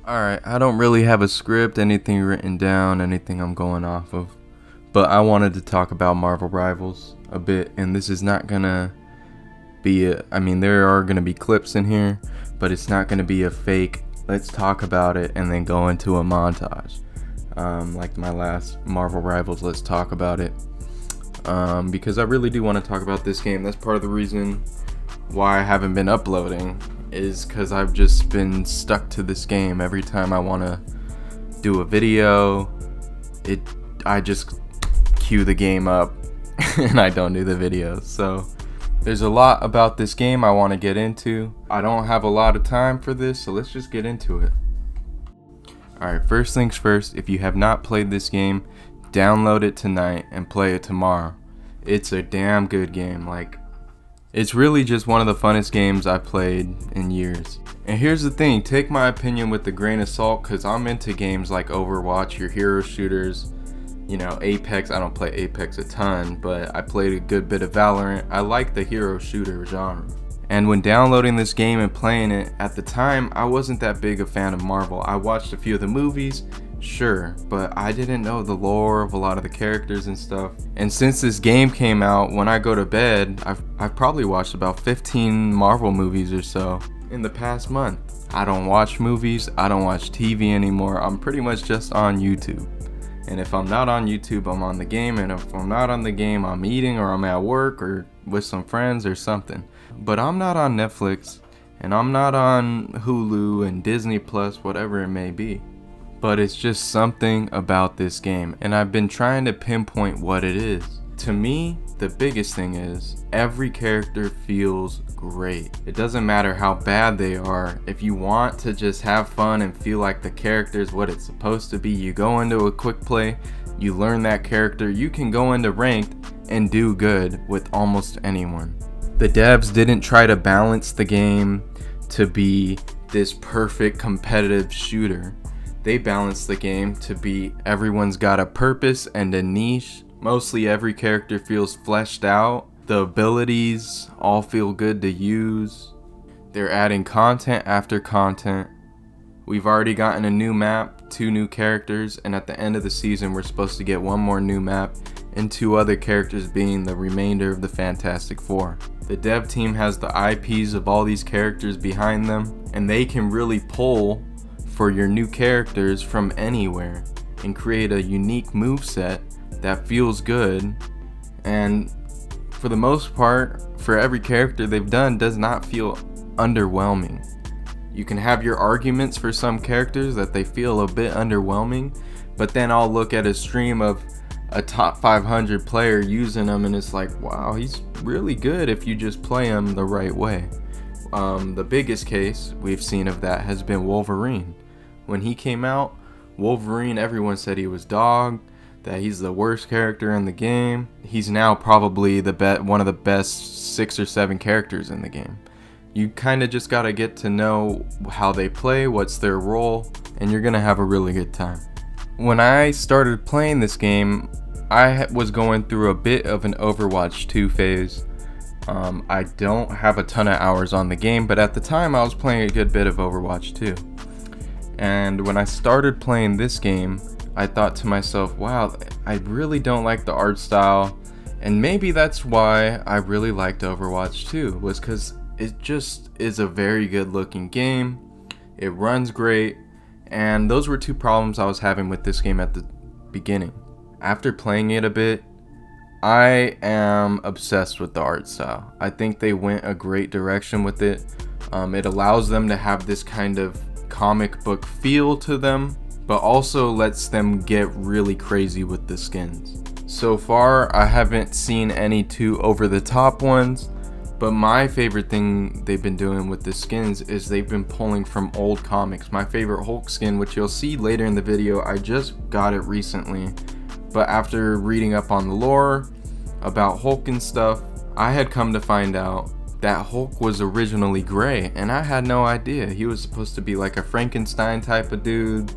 Alright, I don't really have a script, anything written down, anything I'm going off of. But I wanted to talk about Marvel Rivals a bit, and this is not gonna be there are gonna be clips in here, but it's not gonna be a fake, let's talk about it and then go into a montage. Like my last Marvel Rivals, let's talk about it. Because I really do want to talk about this game. That's part of the reason why I haven't been uploading, is because I've just been stuck to this game. Every time I want to do a video, I just queue the game up and I don't do the videos. So there's a lot about this game I want to get into. I don't have a lot of time for this, so let's just get into it. Alright, first things first, if you have not played this game, download it tonight and play it tomorrow. It's a damn good game. It's really just one of the funnest games I've played in years. And here's the thing, take my opinion with a grain of salt, because I'm into games like Overwatch, your hero shooters, Apex. I don't play Apex a ton, but I played a good bit of Valorant. I like the hero shooter genre. And when downloading this game and playing it, at the time, I wasn't that big a fan of Marvel. I watched a few of the movies, sure, but I didn't know the lore of a lot of the characters and stuff. And since this game came out, when I go to bed, I've probably watched about 15 Marvel movies or so in the past month. I don't watch movies, I don't watch TV anymore. I'm pretty much just on YouTube. And if I'm not on YouTube, I'm on the game, and if I'm not on the game, I'm eating or I'm at work or with some friends or something. But I'm not on Netflix, and I'm not on Hulu and Disney Plus, whatever it may be. But it's just something about this game, and I've been trying to pinpoint what it is. To me, the biggest thing is every character feels great. It doesn't matter how bad they are. If you want to just have fun and feel like the character is what it's supposed to be, you go into a quick play, you learn that character, you can go into ranked and do good with almost anyone. The devs didn't try to balance the game to be this perfect competitive shooter. They balanced the game to be everyone's got a purpose and a niche. Mostly every character feels fleshed out. The abilities all feel good to use. They're adding content after content. We've already gotten a new map, 2 new characters, and at the end of the season we're supposed to get 1 more new map and 2 other characters being the remainder of the Fantastic Four. The dev team has the IPs of all these characters behind them, and they can really pull for your new characters from anywhere and create a unique moveset that feels good. And for the most part, for every character they've done does not feel underwhelming. You can have your arguments for some characters that they feel a bit underwhelming, but then I'll look at a stream of a top 500 player using them and it's like, wow, he's really good if you just play him the right way. The biggest case we've seen of that has been Wolverine. When he came out, Wolverine, everyone said he was dog, that he's the worst character in the game. He's now probably one of the best 6 or 7 characters in the game. You kind of just gotta get to know how they play, what's their role, and you're gonna have a really good time. When I started playing this game, I was going through a bit of an Overwatch 2 phase. I don't have a ton of hours on the game, but at the time I was playing a good bit of Overwatch 2. And when I started playing this game, I thought to myself, wow, I really don't like the art style. And maybe that's why I really liked Overwatch 2, was because it just is a very good looking game. It runs great. And those were 2 problems I was having with this game at the beginning. After playing it a bit, I am obsessed with the art style. I think they went a great direction with it. It allows them to have this kind of comic book feel to them, but also lets them get really crazy with the skins. So far, I haven't seen any too over the top ones, but my favorite thing they've been doing with the skins is they've been pulling from old comics. My favorite Hulk skin, which you'll see later in the video, I just got it recently, but after reading up on the lore about Hulk and stuff, I had come to find out that Hulk was originally gray, and I had no idea. He was supposed to be like a Frankenstein type of dude,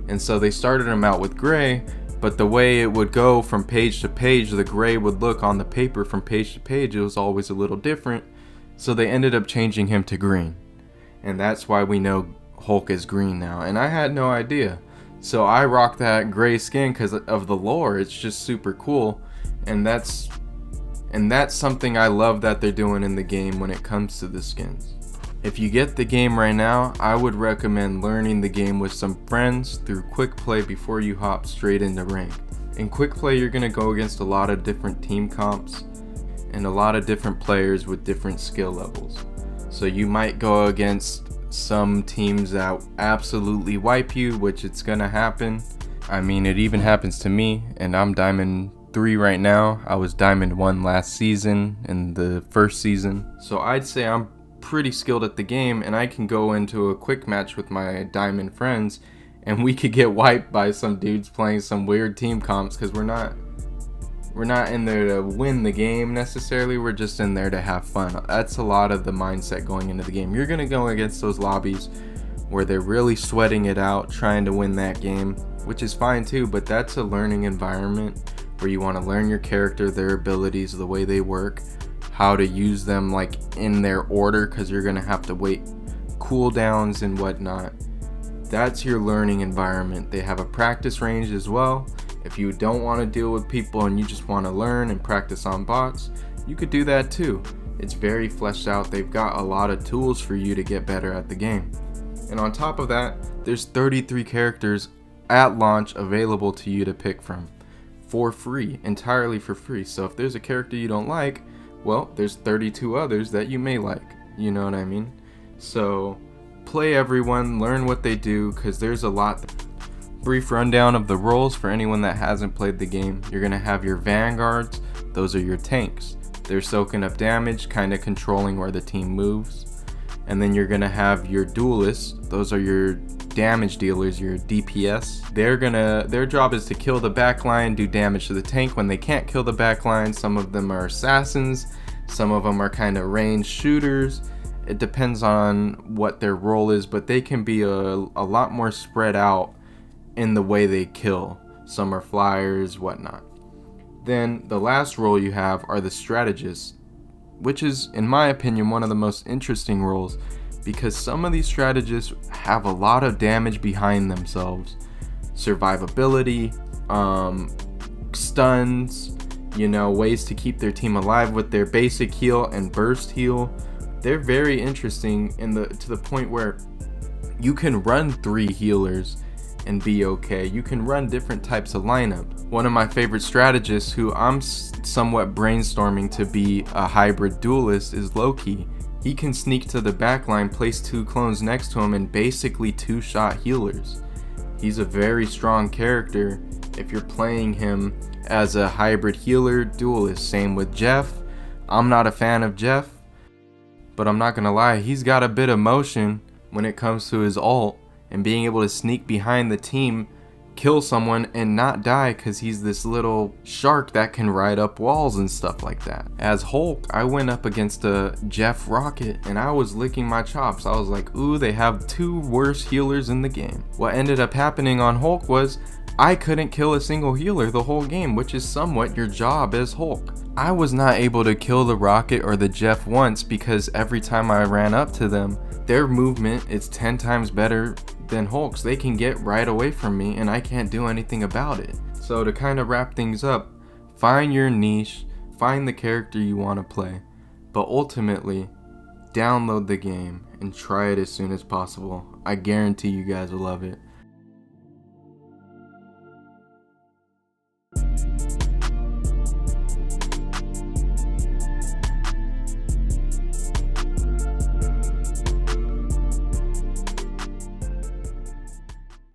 and so they started him out with gray, but the way it would go from page to page, the gray would look on the paper from page to page, it was always a little different, so they ended up changing him to green. And that's why we know Hulk is green now, and I had no idea. So I rock that gray skin because of the lore. It's just super cool, and that's something I love that they're doing in the game when it comes to the skins. If you get the game right now, I would recommend learning the game with some friends through quick play before you hop straight into ranked. In quick play, you're going to go against a lot of different team comps and a lot of different players with different skill levels. So you might go against some teams that absolutely wipe you, which it's going to happen. I mean, it even happens to me, and I'm Diamond 3 right now. I was Diamond 1 last season in the first season. So I'd say I'm pretty skilled at the game, and I can go into a quick match with my Diamond friends and we could get wiped by some dudes playing some weird team comps, because we're not in there to win the game necessarily. We're just in there to have fun. That's a lot of the mindset going into the game. You're gonna go against those lobbies where they're really sweating it out trying to win that game, which is fine too, but that's a learning environment where you want to learn your character, their abilities, the way they work, how to use them like in their order, because you're gonna have to wait cooldowns and whatnot. That's your learning environment. They have a practice range as well. If you don't want to deal with people and you just want to learn and practice on bots, you could do that too. It's very fleshed out. They've got a lot of tools for you to get better at the game. And on top of that, there's 33 characters at launch available to you to pick from for free, entirely for free. So if there's a character you don't like, well, there's 32 others that you may like. You know what I mean? So play everyone, learn what they do, because there's a lot. Brief rundown of the roles for anyone that hasn't played the game. You're going to have your vanguards. Those are your tanks. They're soaking up damage, kind of controlling where the team moves. And then you're going to have your duelists. Those are your damage dealers, your DPS. Their job is to kill the backline, do damage to the tank when they can't kill the backline. Some of them are assassins. Some of them are kind of ranged shooters. It depends on what their role is, but they can be a lot more spread out in the way they kill. Some are flyers, whatnot. Then the last role you have are the strategists, which is, in my opinion, one of the most interesting roles, because some of these strategists have a lot of damage behind themselves. Survivability, stuns, ways to keep their team alive with their basic heal and burst heal. They're very interesting to the point where you can run 3 healers and be okay. You can run different types of lineup. One of my favorite strategists, who I'm somewhat brainstorming to be a hybrid duelist, is Loki. He can sneak to the backline, place 2 clones next to him, and basically 2-shot healers. He's a very strong character if you're playing him as a hybrid healer duelist. Same with Jeff. I'm not a fan of Jeff, but I'm not gonna lie, he's got a bit of motion when it comes to his ult and being able to sneak behind the team, kill someone and not die, because he's this little shark that can ride up walls and stuff like that. As Hulk, I went up against a Jeff Rocket and I was licking my chops. I was like, ooh, they have 2 worst healers in the game. What ended up happening on Hulk was I couldn't kill a single healer the whole game, which is somewhat your job as Hulk. I was not able to kill the Rocket or the Jeff once because every time I ran up to them, their movement is 10 times better than Hulk's. They can get right away from me and I can't do anything about it. So to kind of wrap things up, find your niche, find the character you want to play, but ultimately download the game and try it as soon as possible. I guarantee you guys will love it.